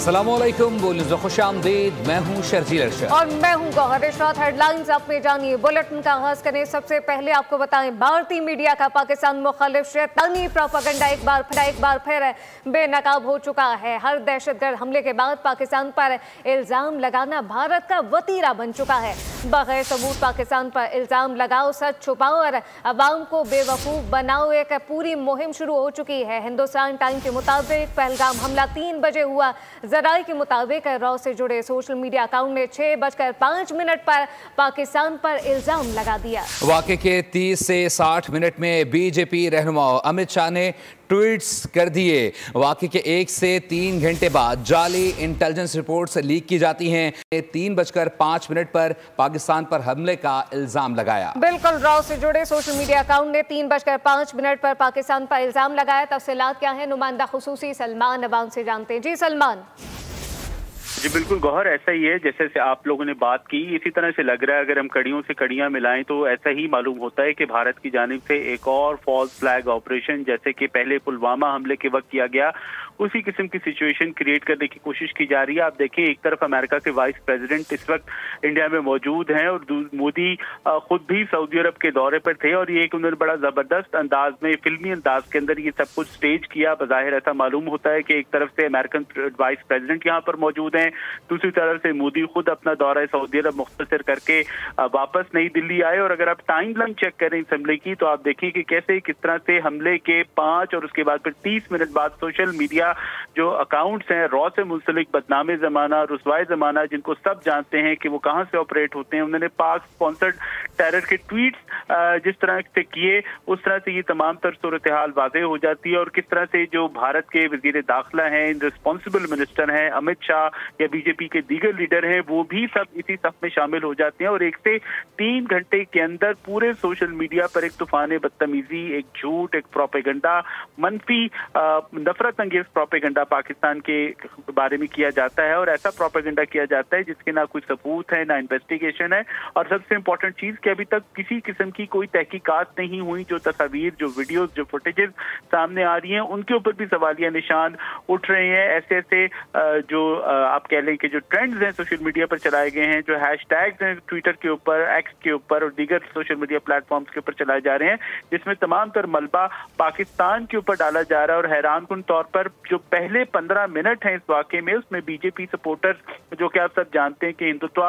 अस्सलामुअलैकुम, बुलेटिन खुश आमदीद। मैं हूँ शर्जील अरशद और मैं हूँ गौहर इरशाद। हेडलाइंस आप में जानिए। बुलेटिन का आगाज करें। सबसे पहले आपको बताएं, भारतीय मीडिया का पाकिस्तान मुखालिफ शैतानी प्रोपेगेंडा एक बार फिर बेनकाब हो चुका है। हर दहशतगर्द हमले के बाद पाकिस्तान पर इल्जाम लगाना भारत का वतीरा बन चुका है। बगैर सबूत पाकिस्तान पर इल्जाम लगाओ, सच छुपाओ और अवाम को बेवकूफ़ बनाओ, एक पूरी मुहिम शुरू हो चुकी है। हिंदुस्तान टाइम के मुताबिक पहलगाम हमला 3 बजे हुआ। ज़राए के मुताबिक रॉ से जुड़े सोशल मीडिया अकाउंट ने 6:05 पर पाकिस्तान पर इल्जाम लगा दिया। वाक़े के 30 से 60 मिनट में बीजेपी रहनुमा अमित शाह ने ट्वीट्स कर दिए। वाक़े के 1 से 3 घंटे बाद जाली इंटेलिजेंस रिपोर्ट्स लीक की जाती हैं। 3:05 पर पाकिस्तान पर हमले का इल्जाम लगाया। बिल्कुल, रॉ से जुड़े सोशल मीडिया अकाउंट ने 3:05 पर पाकिस्तान पर इल्जाम लगाया। तफसीलात क्या है, नुमाइंदा खुसूसी सलमान अवान से जानते हैं। जी सलमान। जी बिल्कुल गौहर, ऐसा ही है जैसे से आप लोगों ने बात की, इसी तरह से लग रहा है। अगर हम कड़ियों से कड़ियां मिलाएं तो ऐसा ही मालूम होता है कि भारत की जानिब से एक और फॉल्स फ्लैग ऑपरेशन, जैसे कि पहले पुलवामा हमले के वक्त किया गया, उसी किस्म की सिचुएशन क्रिएट करने की कोशिश की जा रही है। आप देखें, एक तरफ अमेरिका के वाइस प्रेसिडेंट इस वक्त इंडिया में मौजूद हैं और मोदी खुद भी सऊदी अरब के दौरे पर थे और ये एक उन्होंने बड़ा जबरदस्त अंदाज में, फिल्मी अंदाज के अंदर ये सब कुछ स्टेज किया। बज़ाहिर ऐसा मालूम होता है कि एक तरफ से अमेरिकन वाइस प्रेसिडेंट यहाँ पर मौजूद हैं, दूसरी तरफ से मोदी खुद अपना दौरा सऊदी अरब मुख्तसर करके वापस नई दिल्ली आए। और अगर आप टाइम लाइन चेक करें इस हमले की तो आप देखिए कि कैसे किस तरह से हमले के 5 और उसके बाद फिर 30 मिनट बाद सोशल मीडिया जो अकाउंट्स हैं रॉ से मुंसलिक बदनामे जमाना, रुसवाए जमाना, जिनको सब जानते हैं कि वो कहाँ से ऑपरेट होते हैं, उन्होंने पाक स्पॉन्सर्ड टेरर के ट्वीट्स जिस तरह से किए, उस तरह से ये तमाम तर सूरत हाल वाज़ेह हो जाती है। और किस तरह से जो भारत के वज़ीर दाखिला हैं, रिस्पॉन्सिबल मिनिस्टर हैं, अमित शाह या बीजेपी के दीगर लीडर हैं, वो भी सब इसी सफ में शामिल हो जाते हैं। और 1 से 3 घंटे के अंदर पूरे सोशल मीडिया पर एक तूफान बदतमीजी, एक झूठ, एक प्रोपेगेंडा, मनफी नफरत अंगेज प्रोपेगेंडा पाकिस्तान के बारे में किया जाता है। और ऐसा प्रोपेगेंडा किया जाता है जिसके ना कोई सबूत है, ना इन्वेस्टिगेशन है। और सबसे इंपॉर्टेंट चीज कि अभी तक किसी किस्म की कोई तहकीकात नहीं हुई। जो तस्वीर, जो वीडियोस, जो फुटेजेस सामने आ रही हैं, उनके ऊपर भी सवालिया निशान उठ रहे हैं। ऐसे ऐसे जो आप कह लें कि जो ट्रेंड्स हैं सोशल मीडिया पर चलाए गए हैं, जो हैशटैग्स हैं ट्विटर के ऊपर, एक्स के ऊपर और दीगर सोशल मीडिया प्लेटफॉर्म्स के ऊपर चलाए जा रहे हैं, जिसमें तमाम तर मलबा पाकिस्तान के ऊपर डाला जा रहा है। और हैरानकुन तौर पर जो पहले 15 मिनट हैं इस वाक़े में, उसमें बीजेपी सपोर्टर्स, जो कि आप सब जानते हैं कि हिंदुत्व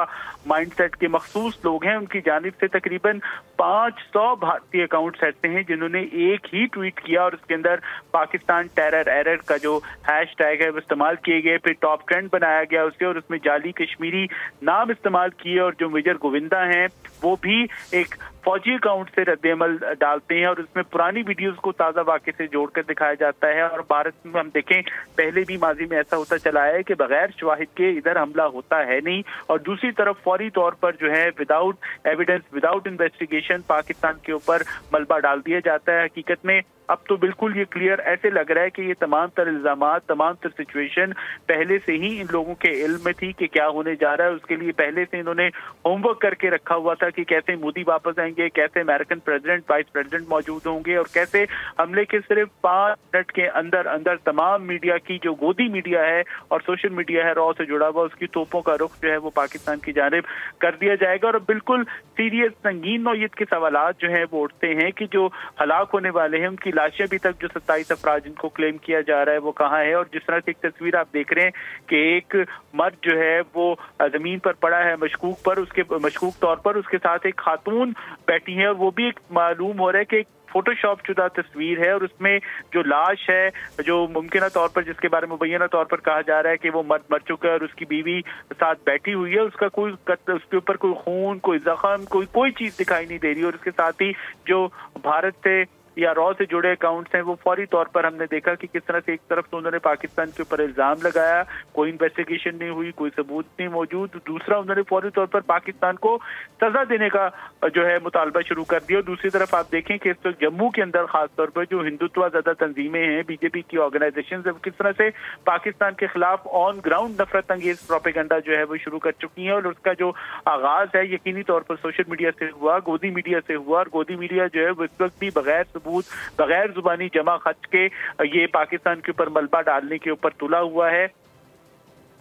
माइंडसेट के मखसूस लोग हैं, उनकी जानिब से तकरीबन 500 भारतीय अकाउंट्स ऐसे हैं जिन्होंने एक ही ट्वीट किया और उसके अंदर पाकिस्तान टेरर एरर का जो हैशटैग है वो इस्तेमाल किए गए। फिर टॉप ट्रेंड बनाया गया उसे और उसमें जाली कश्मीरी नाम इस्तेमाल किए। और जो मेजर गोविंदा हैं वो भी एक फौजी अकाउंट से रद्द-ए-अमल डालते हैं और उसमें पुरानी वीडियोस को ताज़ा वाक़े से जोड़कर दिखाया जाता है। और भारत में हम देखें, पहले भी माजी में ऐसा होता चला है कि बगैर शवाहिद के इधर हमला होता है नहीं। और दूसरी तरफ फौरी तौर पर जो है without evidence, without investigation Pakistan के ऊपर मलबा डाल दिया जाता है। हकीकत में अब तो बिल्कुल ये क्लियर ऐसे लग रहा है कि ये तमाम तर इल्जामात, तमाम तर सिचुएशन पहले से ही इन लोगों के इल्म में थी कि क्या होने जा रहा है। उसके लिए पहले से इन्होंने होमवर्क करके रखा हुआ था कि कैसे मोदी वापस आएंगे, कैसे अमेरिकन प्रेसिडेंट, वाइस प्रेसिडेंट मौजूद होंगे और कैसे हमले के सिर्फ 5 मिनट के अंदर अंदर तमाम मीडिया की जो गोदी मीडिया है और सोशल मीडिया है रॉ से जुड़ा हुआ, उसकी तोपों का रुख जो है वो पाकिस्तान की जानिब कर दिया जाएगा। और बिल्कुल सीरियस संगीन नौयत के सवालात जो है वो उठते हैं कि जो हलाक होने वाले हैं उनकी लाशें अभी तक, जो 27 अफराद जिनको क्लेम किया जा रहा है, वो कहाँ है। और जिस तरह से एक तस्वीर आप देख रहे हैं कि एक मर्द जो है वो जमीन पर पड़ा है मशकूक तौर पर, उसके साथ एक खातून बैठी है और वो भी एक मालूम हो रहा है कि फोटोशॉप शुदा तस्वीर है। और उसमें जो लाश है, जो मुमकिन तौर पर, जिसके बारे में मुबैना तौर पर कहा जा रहा है कि वो मर्द मर चुका है और उसकी बीवी साथ बैठी हुई है, उसका कोई उसके ऊपर कोई खून, कोई जख्म, कोई चीज दिखाई नहीं दे रही। और उसके साथ ही जो भारत से या रॉ से जुड़े अकाउंट्स हैं वो फौरी तौर पर हमने देखा कि किस तरह से एक तरफ तो उन्होंने पाकिस्तान के ऊपर इल्जाम लगाया, कोई इन्वेस्टिगेशन नहीं हुई, कोई सबूत नहीं मौजूद। दूसरा, उन्होंने फौरी तौर पर पाकिस्तान को सजा देने का जो है मुतालबा शुरू कर दिया। और दूसरी तरफ आप देखें कि इस वक्त जम्मू के अंदर खासतौर पर जो हिंदुत्व ज़्यादा तंजीमें हैं, बीजेपी की ऑर्गेनाइजेशन, किस तरह से पाकिस्तान के खिलाफ ऑन ग्राउंड नफरत अंगेज प्रोपेगेंडा जो है वो शुरू कर चुकी हैं। और उसका जो आगाज है यकीनी तौर पर सोशल मीडिया से हुआ, गोदी मीडिया से हुआ। और गोदी मीडिया जो है वो इस वक्त भी बगैर सबूत, बगैर जुबानी जमा खर्च के ये पाकिस्तान के ऊपर मलबा डालने के ऊपर तुला हुआ है।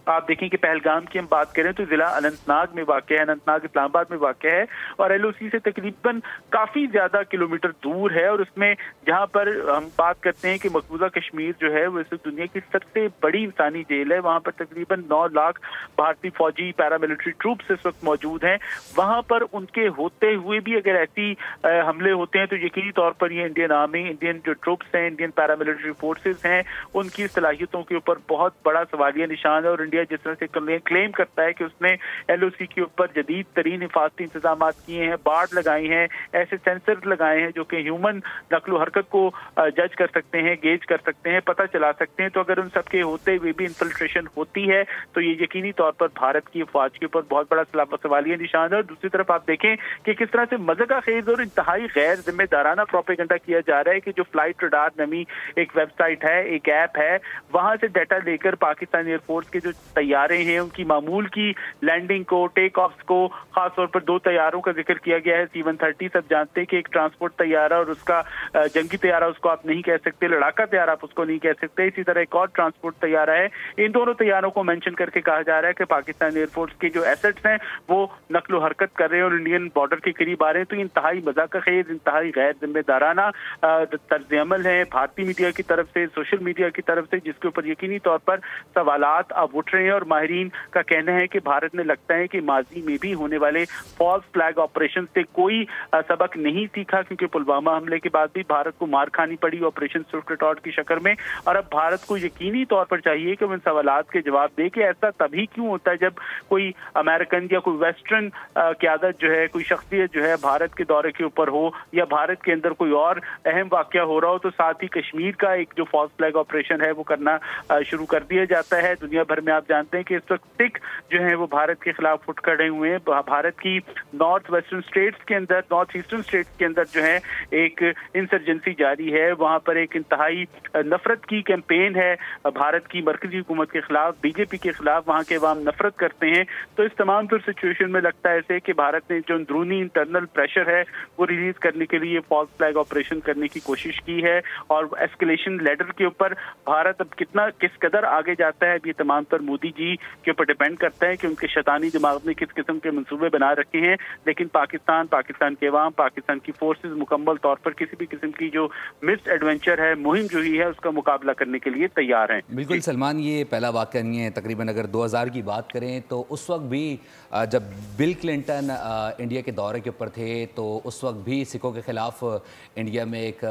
आप देखें कि पहलगाम की हम बात करें तो जिला अनंतनाग में वाक़ है, अनंतनाग इस्लामाबाद में वाक़ है और LOC से तकरीबन काफ़ी ज़्यादा किलोमीटर दूर है। और उसमें जहाँ पर हम बात करते हैं कि मकबूजा कश्मीर जो है वो इस दुनिया की सबसे बड़ी इंसानी जेल है, वहाँ पर तकरीबन 9 लाख भारतीय फौजी पैरामिलिट्री ट्रूप्स इस वक्त मौजूद हैं। वहाँ पर उनके होते हुए भी अगर ऐसी हमले होते हैं तो यकीनी तौर पर ये इंडियन आर्मी, इंडियन जो ट्रूप्स हैं, इंडियन पैरामिलिट्री फोर्सेज हैं, उनकी सलाहियतों के ऊपर बहुत बड़ा सवालिया निशान है। और इंडिया जिस तरह से क्लेम करता है कि उसने LOC के ऊपर जदीद तरीन हिफाजती इंतजाम किए हैं, बाड़ लगाए हैं, ऐसे सेंसर लगाए हैं जो कि ह्यूमन नकलो हरकत को जज कर सकते हैं, गेज कर सकते हैं, पता चला सकते हैं। तो अगर उन सबके होते हुए भी इन्फिल्ट्रेशन होती है तो ये यकीनी तौर पर भारत की फौज के ऊपर बहुत बड़ा सवालिया निशान है। और दूसरी तरफ आप देखें कि किस तरह से मज़ाक़ खेज और इंतहाई गैर जिम्मेदाराना प्रोपेगेंडा किया जा रहा है कि जो फ्लाइट रडार नामी एक वेबसाइट है, एक ऐप है, वहां से डाटा लेकर पाकिस्तान एयरफोर्स के जो तैयारे हैं उनकी मामूल की लैंडिंग को, टेक ऑफ्स को, खासतौर पर 2 तैयारों का जिक्र किया गया है। C-130 सब जानते हैं कि एक ट्रांसपोर्ट तैयारा और उसका जंगी तैयारा उसको आप नहीं कह सकते, लड़ाका तैयारा आप उसको नहीं कह सकते। इसी तरह एक और ट्रांसपोर्ट तैयारा है। इन दोनों तैयारों को मेंशन करके कहा जा रहा है कि पाकिस्तान एयरफोर्स के जो एसेट्स हैं वो नकलो हरकत कर रहे हैं और इंडियन बॉर्डर के करीब आ रहे हैं। तो इंतहाई मज़ाक़ खेज, इंतहाई गैर जिम्मेदाराना तर्ज अमल है भारतीय मीडिया की तरफ से, सोशल मीडिया की तरफ से, जिसके ऊपर यकीनी तौर पर सवालात अब उठ रहे हैं। और माहिरीन का कहना है कि भारत ने लगता है कि माजी में भी होने वाले फॉल्स फ्लैग ऑपरेशन से कोई सबक नहीं सीखा, क्योंकि पुलवामा हमले के बाद भी भारत को मार खानी पड़ी ऑपरेशन स्विफ्ट रिटॉर्ट की शक्ल में। और अब भारत को यकीनी तौर पर चाहिए कि वो इन सवालात के जवाब दे कि ऐसा तभी क्यों होता है जब कोई अमेरिकन या कोई वेस्टर्न क़यादत जो है, कोई शख्सियत जो है भारत के दौरे के ऊपर हो या भारत के अंदर कोई और अहम वाक़या हो रहा हो तो साथ ही कश्मीर का एक जो फॉल्स फ्लैग ऑपरेशन है वो करना शुरू कर दिया जाता है। दुनिया भर में आप जानते हैं कि इस वक्त सिख जो है वो भारत के खिलाफ उठ खड़े हुए हैं। भारत की नॉर्थ वेस्टर्न स्टेट्स के अंदर, नॉर्थ ईस्टर्न स्टेट्स के अंदर जो है एक इंसर्जेंसी जारी है। वहाँ पर एक इंतहाई नफरत की कैंपेन है भारत की मरकजी हुकूमत के खिलाफ, BJP के खिलाफ। वहाँ के अवाम नफरत करते हैं। तो इस तमाम तर सिचुएशन में लगता है ऐसे कि भारत ने जो अंदरूनी इंटरनल प्रेशर है वो रिलीज करने के लिए फॉल्स फ्लैग ऑपरेशन करने की कोशिश की है। और एस्केलेशन लेडर के ऊपर भारत अब किस कदर आगे जाता है, ये तमाम तर मोदी जी के ऊपर डिपेंड करता है कि उनके शैतानी दिमाग में किस किस्म के मंसूबे बना रखे हैं। लेकिन पाकिस्तान के अवाम, पाकिस्तान की फोर्सेस मुकम्मल तौर पर किसी भी किस्म की जो मिस्ड एडवेंचर है, मुहिम जो ही है, उसका मुकाबला करने के लिए तैयार हैं। बिल्कुल सलमान, ये पहला वाक़या नहीं है। तकरीबन अगर 2000 की बात करें तो उस वक्त भी जब बिल क्लिंटन इंडिया के दौरे के ऊपर थे तो उस वक्त भी सिखों के ख़िलाफ़ इंडिया में एक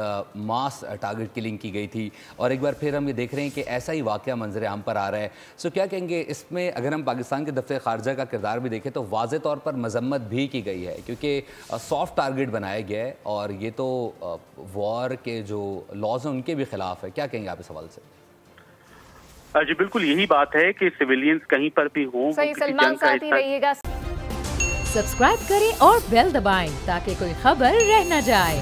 मास टारगेट किलिंग की गई थी। और एक बार फिर हम ये देख रहे हैं कि ऐसा ही वाक़या मंजर आम पर आ रहा है। सो क्या कहेंगे इसमें? अगर हम पाकिस्तान के दफ्तर ख़ारजा का किरदार भी देखें तो वाज़े तौर पर मजम्मत भी की गई है, क्योंकि सॉफ्ट टारगेट बनाया गया है और ये तो वॉर के जो लॉज हैं उनके भी ख़िलाफ़ है। क्या कहेंगे आप इस सवाल से? जी बिल्कुल यही बात है कि सिविलियंस कहीं पर भी हो, सही सलमान, साथ ही रहिएगा। सब्सक्राइब करें और बेल दबाएं ताकि कोई खबर रह न जाए।